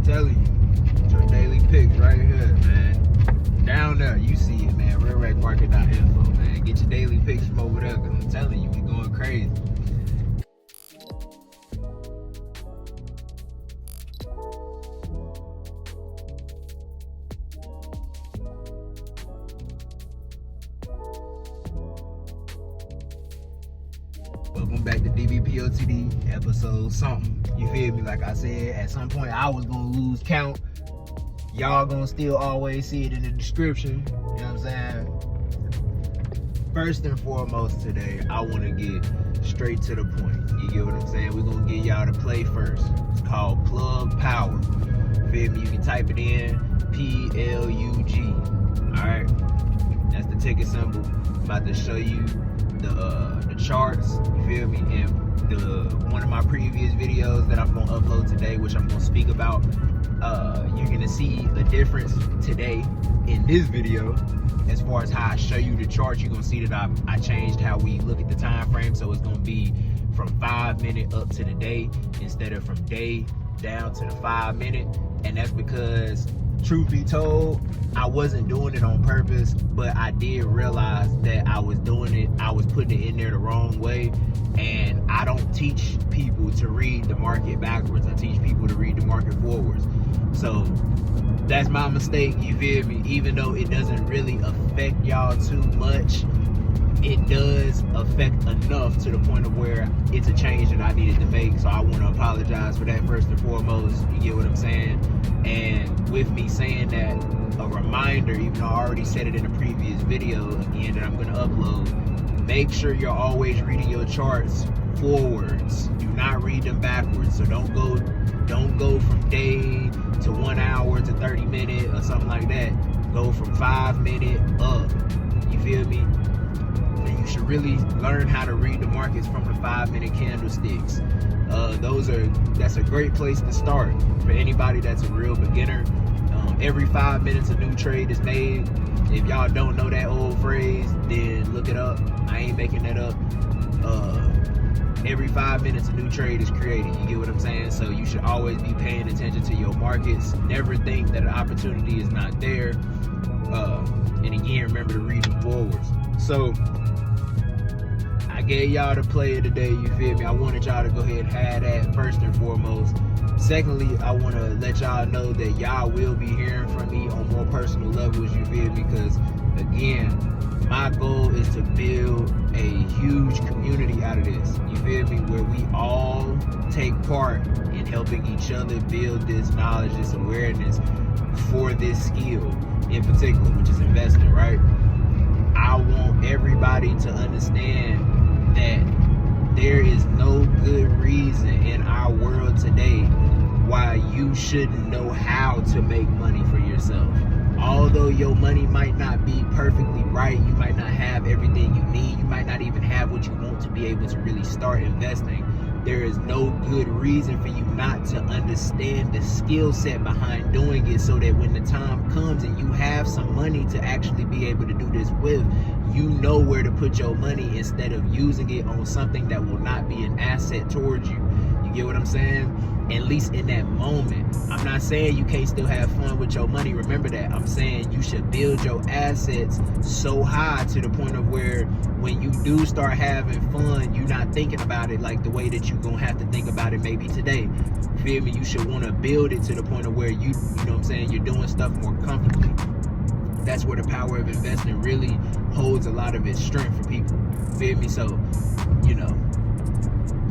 telling you, your daily picks right here, man. Down there, you see it, man. RedRackMarket.info, man. Get your daily picks from over there, because I'm telling you, we going crazy. Welcome back to DBPOTD, episode something. You feel me? Like I said, at some point I was gonna lose count. Y'all gonna still always see it in the description. You know what I'm saying? First and foremost today, I wanna get straight to the point. You get what I'm saying? We're gonna get y'all to play first. It's called Plug Power. Feel me? You can type it in, PLUG. Alright? That's the ticket symbol. I'm about to show you the charts, you feel me, and one of my previous videos that I'm gonna upload today, which I'm gonna speak about, you're gonna see the difference today in this video as far as how I show you the chart. You're gonna see that I changed how we look at the time frame, so it's gonna be from 5 minute up to the day instead of from day down to the 5 minute, and that's because, truth be told, I wasn't doing it on purpose, but I did realize that I was doing it, I was putting it in there the wrong way, and I don't teach people to read the market backwards. I teach people to read the market forwards. So that's my mistake, you feel me? Even though it doesn't really affect y'all too much, it does affect enough to the point of where it's a change that I needed to make. So I want to apologize for that first and foremost. You get what I'm saying? And with me saying that, a reminder, even though I already said it in a previous video again that I'm going to upload, make sure you're always reading your charts forwards. Do not read them backwards. So don't go from day to 1 hour to 30 minutes or something like that. Go from 5 minute up. You feel me? You should really learn how to read the markets from the 5 minute candlesticks. That's a great place to start for anybody that's a real beginner. Every 5 minutes a new trade is made. If y'all don't know that old phrase, then look it up. I ain't making that up. Every 5 minutes a new trade is created. You get what I'm saying? So you should always be paying attention to your markets. Never think that an opportunity is not there. And again, remember to read them forwards. So I gave y'all the player today, you feel me? I wanted y'all to go ahead and have that first and foremost. Secondly, I want to let y'all know that y'all will be hearing from me on more personal levels, you feel me? Because again, my goal is to build a huge community out of this, you feel me? Where we all take part in helping each other build this knowledge, this awareness for this skill in particular, which is investing, right? I want everybody to understand that there is no good reason in our world today why you shouldn't know how to make money for yourself. Although your money might not be perfectly right, you might not have everything you need, you might not even have what you want to be able to really start investing, there is no good reason for you not to understand the skill set behind doing it, so that when the time comes and you have some money to actually be able to do this with, you know where to put your money instead of using it on something that will not be an asset towards you. You get what I'm saying? At least in that moment. I'm not saying you can't still have fun with your money. Remember that. I'm saying you should build your assets so high to the point of where when you do start having fun, you're not thinking about it like the way that you're going to have to think about it maybe today. Feel me? You should want to build it to the point of where you know what I'm saying, you're doing stuff more comfortably. That's where the power of investing really holds a lot of its strength for people. Feel me? So, you know,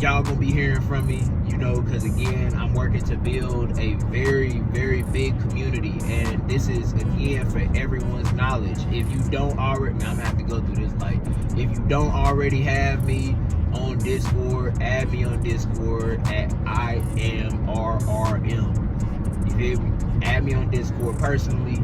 y'all gonna be hearing from me, you know, because again, I'm working to build a very, very big community, and this is again for everyone's knowledge. If you don't already, I'm gonna have to go through this, like, if you don't already have me on Discord, add me on Discord at IamRRM. You feel me? Add me on Discord personally,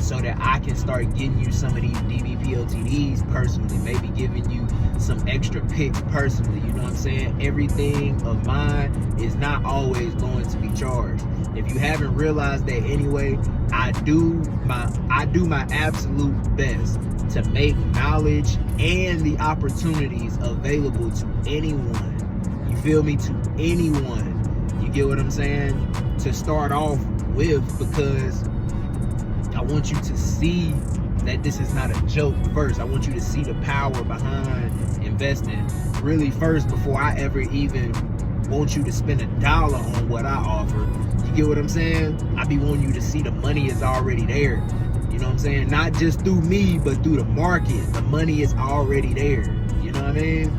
so that I can start getting you some of these DBPOTDs personally, maybe giving you some extra picks personally, you know what I'm saying? Everything of mine is not always going to be charged. If you haven't realized that anyway, I do my absolute best to make knowledge and the opportunities available to anyone. You feel me? To anyone. You get what I'm saying? To start off with, because I want you to see that this is not a joke first. I want you to see the power behind investing really first before I ever even want you to spend $1 on what I offer. You get what I'm saying? I be wanting you to see the money is already there. You know what I'm saying? Not just through me, but through the market. The money is already there. You know what I mean?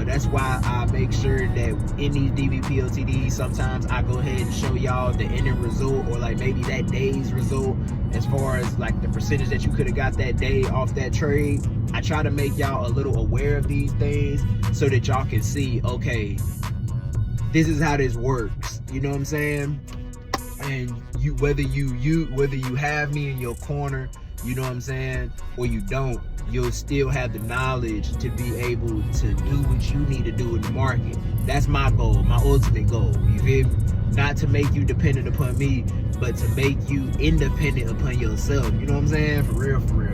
That's why I make sure that in these DBPOTDs, sometimes I go ahead and show y'all the ending result, or like maybe that day's result, as far as like the percentage that you could have got that day off that trade. I try to make y'all a little aware of these things so that y'all can see, okay, this is how this works. You know what I'm saying? And whether you have me in your corner, you know what I'm saying, or you don't, you'll still have the knowledge to be able to do what you need to do in the market. That's my goal, my ultimate goal. You feel me? Not to make you dependent upon me, but to make you independent upon yourself. You know what I'm saying? For real, bro.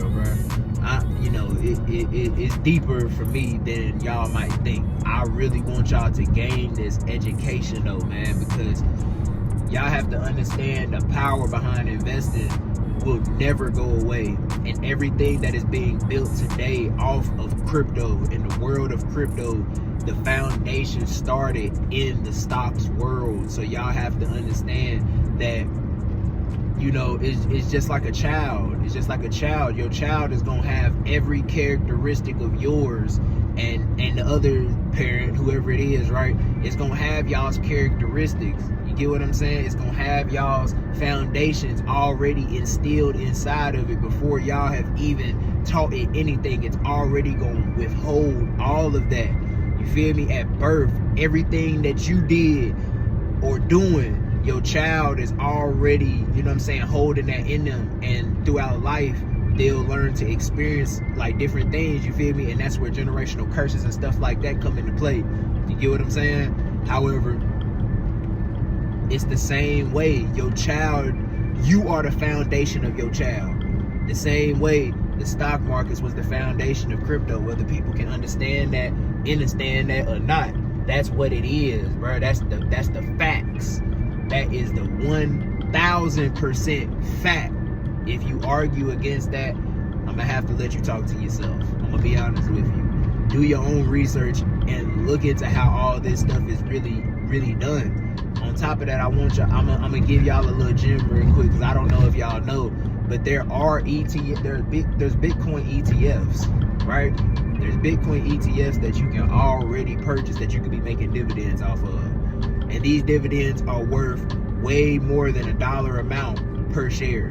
It's deeper for me than y'all might think. I really want y'all to gain this education though, man, because y'all have to understand the power behind investing will never go away. And everything that is being built today off of crypto, in the world of crypto, the foundation started in the stocks world. So y'all have to understand that, you know, it's just like a child. It's just like a child. Your child is gonna have every characteristic of yours, and the other parent, whoever it is, right, it's gonna have y'all's characteristics. You get what I'm saying? It's gonna have y'all's foundations already instilled inside of it before y'all have even taught it anything. It's already gonna withhold all of that. You feel me? At birth, everything that you did or doing, your child is already, you know what I'm saying, holding that in them. And throughout life, they'll learn to experience like different things, you feel me? And that's where generational curses and stuff like that come into play. You get what I'm saying? However, it's the same way. Your child, you are the foundation of your child. The same way the stock markets was the foundation of crypto. Whether people can understand that or not, that's what it is, bro. That's the facts. That is the 1000% fact. If you argue against that, I'm gonna have to let you talk to yourself. I'm gonna be honest with you. Do your own research and look into how all this stuff is really done. On top of that, I'm gonna give y'all a little gem real quick, because I don't know if y'all know, but there are there's Bitcoin ETFs, right? There's Bitcoin ETFs that you can already purchase, that you could be making dividends off of. And these dividends are worth way more than $1 amount per share.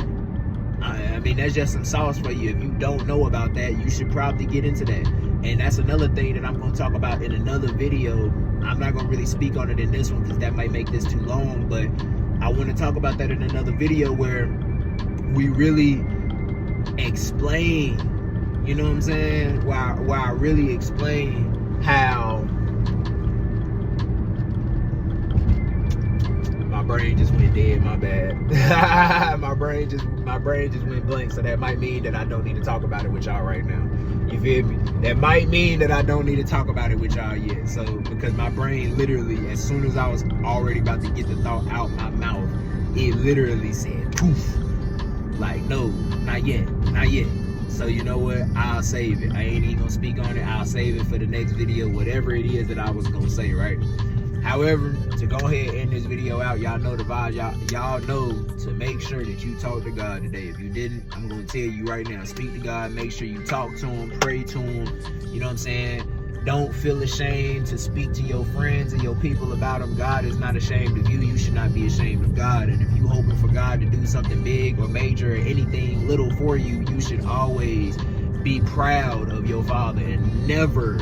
I mean, that's just some sauce for you. If you don't know about that, you should probably get into that. And that's another thing that I'm going to talk about in another video. I'm not going to really speak on it in this one because that might make this too long, but I want to talk about that in another video where we really explain, you know what I'm saying, where I really explain how my brain just went dead, my bad. my brain just went blank, so that might mean that I don't need to talk about it with y'all right now. You feel me? That might mean that I don't need to talk about it with y'all yet. So, because my brain literally, as soon as I was already about to get the thought out my mouth, it literally said poof. Like, no, not yet. So you know what? I'll save it. I ain't even gonna speak on it. I'll save it for the next video, whatever it is that I was gonna say, right? However, to go ahead and end this video out, y'all know the vibes. Y'all know to make sure that you talk to God today. If you didn't, I'm going to tell you right now, speak to God. Make sure you talk to him, pray to him. You know what I'm saying? Don't feel ashamed to speak to your friends and your people about him. God is not ashamed of you. You should not be ashamed of God. And if you hoping for God to do something big or major or anything little for you, you should always be proud of your Father and never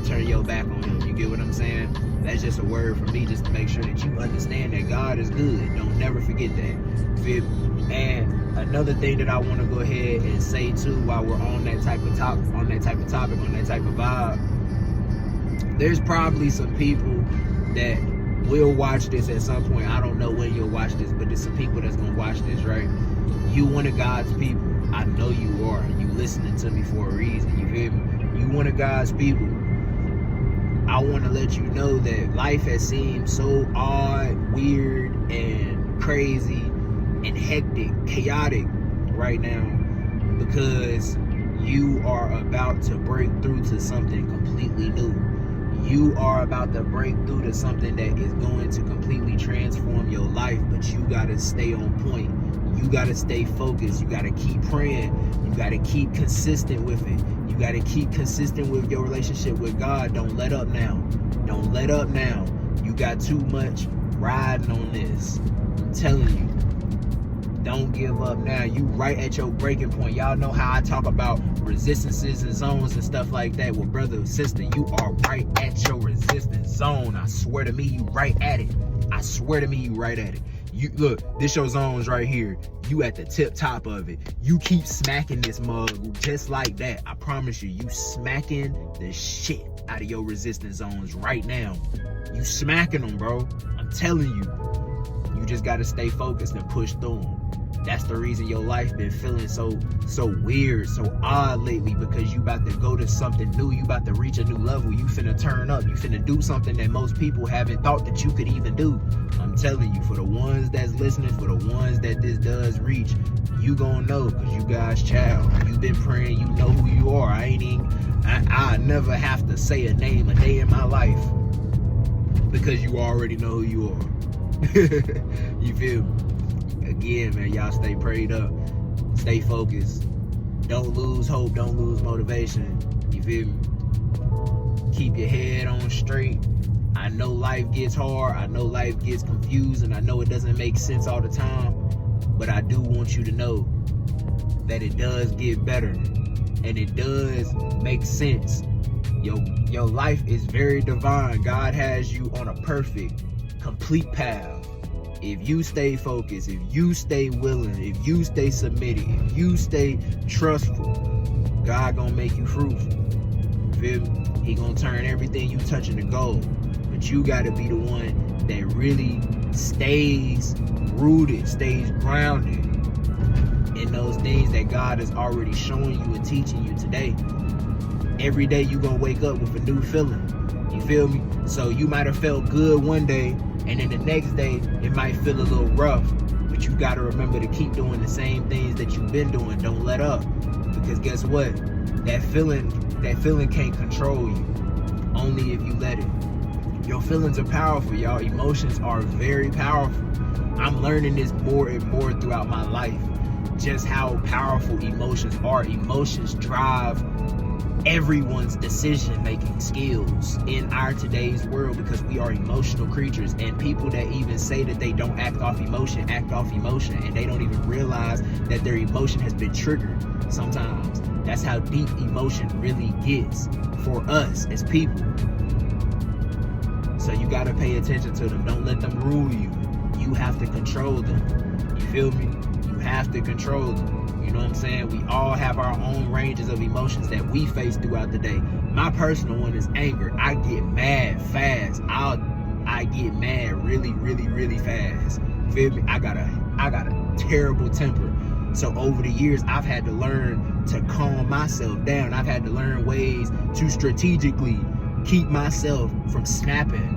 turn your back on him. You get what I'm saying? That's just a word for me, just to make sure that you understand that God is good. Don't never forget that. Feel me? And another thing that I want to go ahead and say too, while we're on that type of topic, on that type of vibe, there's probably some people that will watch this at some point. I don't know when you'll watch this, but there's some people that's gonna watch this, right? You one of God's people. I know you are. You listening to me for a reason. You feel me? You one of God's people. I I want to let you know that life has seemed so odd, weird, and crazy, and hectic, chaotic right now, because you are about to break through to something completely new. You are about to break through to something that is going to completely transform your life, but you got to stay on point. You got to stay focused. You got to keep praying. You got to keep consistent with it. You got to keep consistent with your relationship with God. Don't let up now. Don't let up now. You got too much riding on this. I'm telling you. Don't give up now. You right at your breaking point. Y'all know how I talk about resistances and zones and stuff like that. Well, brother, sister, you are right at your resistance zone. I swear to me, you right at it. I swear to me, you right at it. You look, this your zones right here. You at the tip top of it. You keep smacking this mug just like that. I promise you, you smacking the shit out of your resistance zones right now. You smacking them, bro. I'm telling you. You just got to stay focused and push through them. That's the reason your life been feeling so weird, so odd lately, because you about to go to something new. You about to reach a new level. You finna turn up. You finna do something that most people haven't thought that you could even do. I'm telling you, for the ones that's listening, for the ones that this does reach, you gonna know, because you God's child. You've been praying. You know who you are. I never have to say a name a day in my life, because you already know who you are. You feel me? Again, man, y'all stay prayed up, stay focused, don't lose hope, don't lose motivation. You feel me? Keep your head on straight. I know life gets hard, I know life gets confused, and I know it doesn't make sense all the time, but I do want you to know that it does get better, and it does make sense. Your life is very divine. God has you on a perfect, complete path. If you stay focused, if you stay willing, if you stay submitted, if you stay trustful, God gonna make you fruitful. Feel me? He gonna turn everything you touch into gold. But you gotta be the one that really stays rooted, stays grounded in those things that God is already showing you and teaching you today. Every day you gonna wake up with a new feeling. You feel me? So you might have felt good one day, and then the next day it might feel a little rough, but you got to remember to keep doing the same things that you've been doing. Don't let up, because guess what? That feeling can't control you, only if you let it. Your feelings are powerful, y'all. Emotions are very powerful. I'm learning this more and more throughout my life, just how powerful emotions are. Emotions drive everyone's decision-making skills in our today's world, because we are emotional creatures, and people that even say that they don't act off emotion, and they don't even realize that their emotion has been triggered sometimes. That's how deep emotion really gets for us as people. So you got to pay attention to them. Don't let them rule you. You have to control them. You feel me? You have to control them. You know what I'm saying? We all have our own ranges of emotions that we face throughout the day. My personal one is anger. I get mad fast. I get mad really, really, really fast. Feel me? I got a terrible temper. So over the years, I've had to learn to calm myself down. I've had to learn ways to strategically keep myself from snapping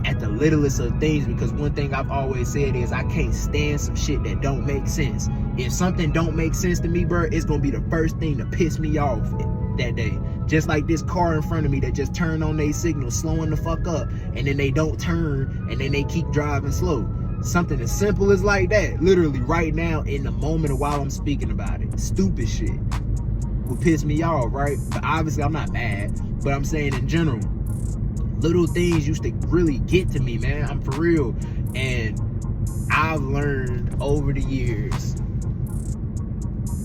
at the littlest of things, because one thing I've always said is I can't stand some shit that don't make sense. If something don't make sense to me, bro, it's gonna be the first thing to piss me off that day. Just like this car in front of me that just turned on their signal, slowing the fuck up, and then they don't turn, and then they keep driving slow. Something as simple as like that, literally right now in the moment while I'm speaking about it. Stupid shit would piss me off, right? But obviously I'm not mad, but I'm saying in general, little things used to really get to me, man. I'm for real. And I've learned over the years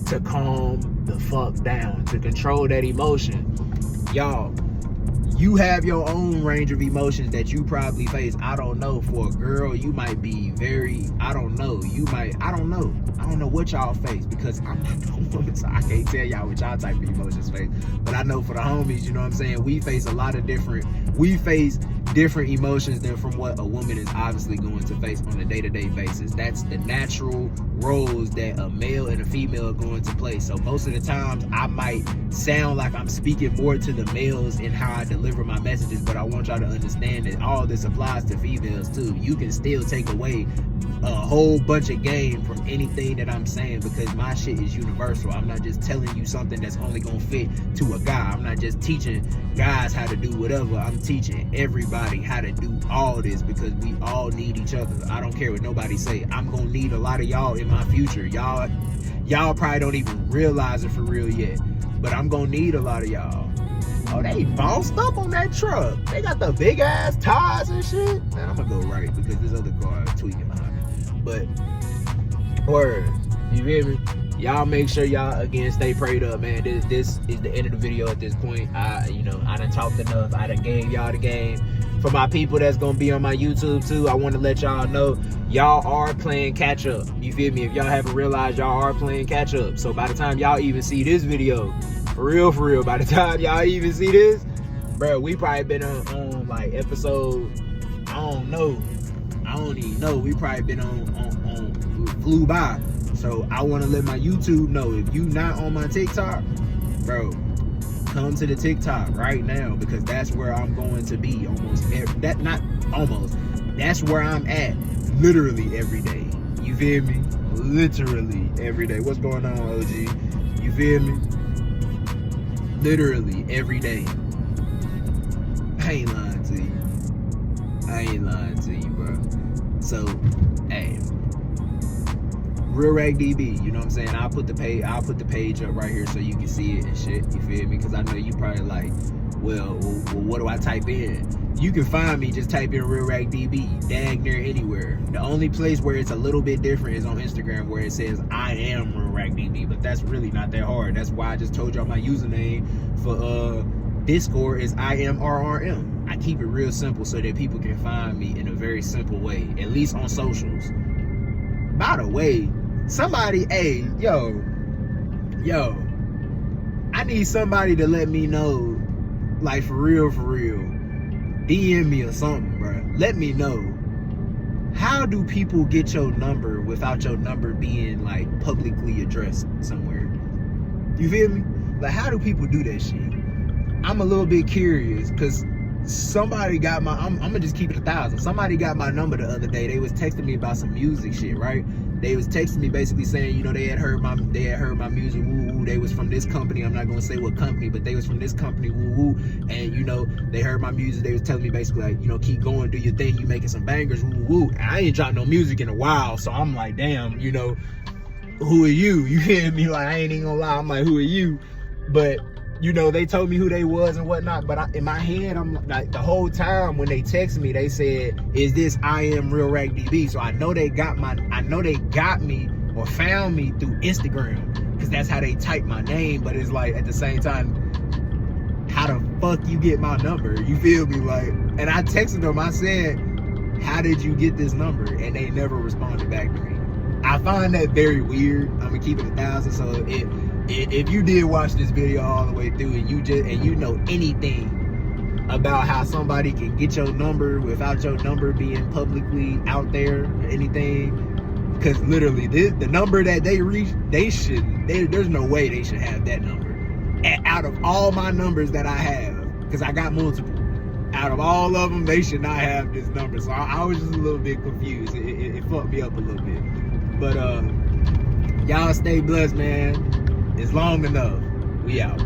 to calm the fuck down, to control that emotion. Y'all, you have your own range of emotions that you probably face. I don't know. For a girl, you might be very, I don't know. I don't know what y'all face, because I'm not a woman, so I can't tell y'all what y'all type of emotions face. But I know for the homies, you know what I'm saying, we face different emotions than from what a woman is obviously going to face on a day-to-day basis. That's the natural roles that a male and a female are going to play. So most of the times I might sound like I'm speaking more to the males in how I deliver my messages, but I want y'all to understand that all this applies to females too. You can still take away a whole bunch of game from anything that I'm saying, because my shit is universal. I'm not just telling you something that's only gonna fit to a guy. I'm not just teaching guys how to do whatever. I'm teaching everybody how to do all this, because we all need each other. I don't care what nobody say. I'm gonna need a lot of y'all in my future. Y'all probably don't even realize it for real yet, but I'm gonna need a lot of y'all. Oh, they bossed up on that truck. They got the big ass tires and shit. Man, I'm gonna go right because this other car is tweaking behind me. But word, you feel me? Y'all make sure y'all again stay prayed up, man. This is the end of the video at this point. I done talked enough. I done gave y'all the game. For my people that's gonna be on my YouTube too, I want to let y'all know y'all are playing catch up. You feel me? If y'all haven't realized, y'all are playing catch up. So by the time y'all even see this video, for real, by the time y'all even see this, bro, we probably been on like episode, I don't even know. We probably been on flew by. So I want to let my YouTube know, if you not on my TikTok, bro, come to the TikTok right now, because that's where I'm going to be that's where I'm at literally every day. You feel me? Literally every day. What's going on, OG? You feel me? Literally every day. I ain't lying to you, bro. So, hey, Real Rag DB, you know what I'm saying? I'll put the page up right here so you can see it and shit. You feel me? Because I know you probably like, well, what do I type in? You can find me, just type in Real Rag DB, dag near anywhere. The only place where it's a little bit different is on Instagram, where it says I am Real Rag DB, but that's really not that hard. That's why I just told y'all my username for Discord is IMRRM. I keep it real simple so that people can find me in a very simple way, at least on socials. By the way, somebody, hey, yo, I need somebody to let me know, like for real, DM me or something, bro. Let me know, how do people get your number without your number being like publicly addressed somewhere? You feel me? Like, how do people do that shit? I'm a little bit curious, because somebody got my, I'm gonna just keep it 1,000. Somebody got my number the other day. They was texting me about some music shit, right? They was texting me basically saying, you know, they had heard my music, woo woo. They was from this company. I'm not gonna say what company, but they was from this company, woo woo. And you know, they heard my music. They was telling me basically like, you know, keep going, do your thing. You making some bangers, woo woo. And I ain't dropped no music in a while, so I'm like, damn, you know, who are you? You hear me? Like, I ain't even gonna lie. I'm like, who are you? But you know, they told me who they was and whatnot, but in my head, I'm like, the whole time when they texted me, they said, is this I am Real Rag DB? So I know they got me or found me through Instagram, because that's how they type my name. But it's like, at the same time, how the fuck you get my number? You feel me? Like, and I texted them, I said, how did you get this number? And they never responded back to me. I find that very weird. I'm gonna keep it 1,000. So if you did watch this video all the way through and you know anything about how somebody can get your number without your number being publicly out there or anything, because literally the number that they reach, there's no way they should have that number. And out of all my numbers that I have, because I got multiple, out of all of them, they should not have this number. So I was just a little bit confused. It fucked me up a little bit. But y'all stay blessed, man. It's long enough. We out.